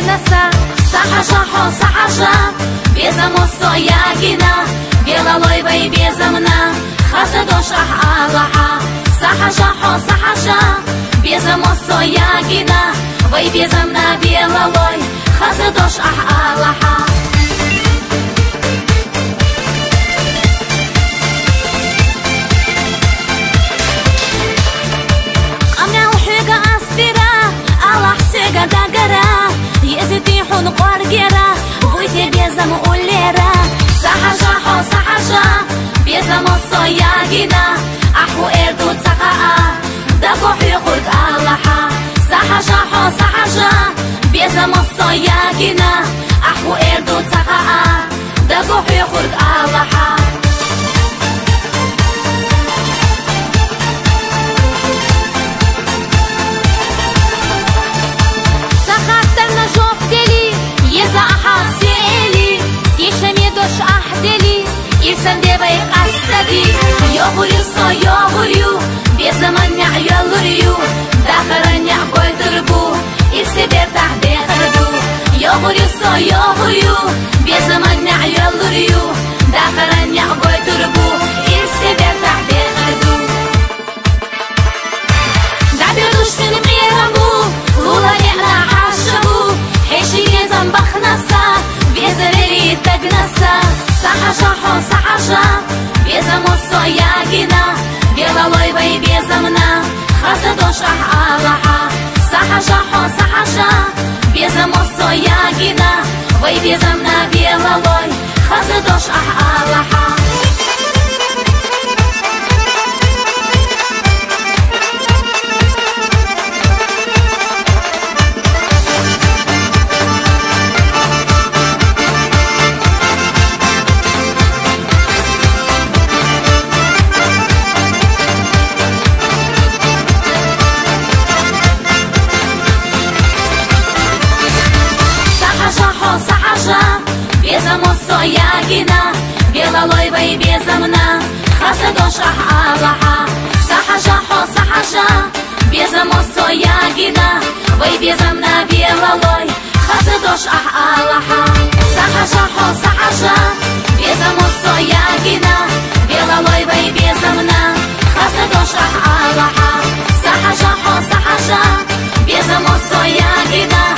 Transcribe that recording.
наса. Сахажа хо сахажа, безамо соягина, белалой вай безамна, хасадош ах Аллаха. Сахажа хо сахажа, безамо соягина, вай безамна белалой, хасадош ах Аллаха. يزيديحون قارجرة ويتي بيزم قوليرة سحجا حو سحجا بيزم الصياجنا أحو إردو تسقاء دقو حيقود اللحا سحجا حو سحجا بيزم الصياجنا أحو إردو تسقاء دقو حيقود اللحا Сандевай астади, йогурю со йогурю, безамanya yoluryu, дахарanya koydurbu, irseber tahde khardu. Йогурю со йогурю, безамanya yoluryu, дахарanya koydurbu, irseber tahde khardu. Dabirush min qirabu, lulani la hashabu, heshiye zambakhnasa, bezaveri tagnasa. Сахажа хо сахажа, безамо соягина, белалой вай безамна, хасадош ах Аллаха. Сахажа хо сахажа, безамо соягина, вай безамна белалой, хасадош ах Аллаха. Безамо соягина, белалой вай безамна, хасадош ах Аллаха. Сахажа хо сахажа, безамо соягина, вай безамна белалой, хасадош ах Аллаха. Сахажа хо сахажа, безамо соягина, белалой вай безамна, хасадош ах Аллаха. Сахажа хо сахажа, безамо соягина.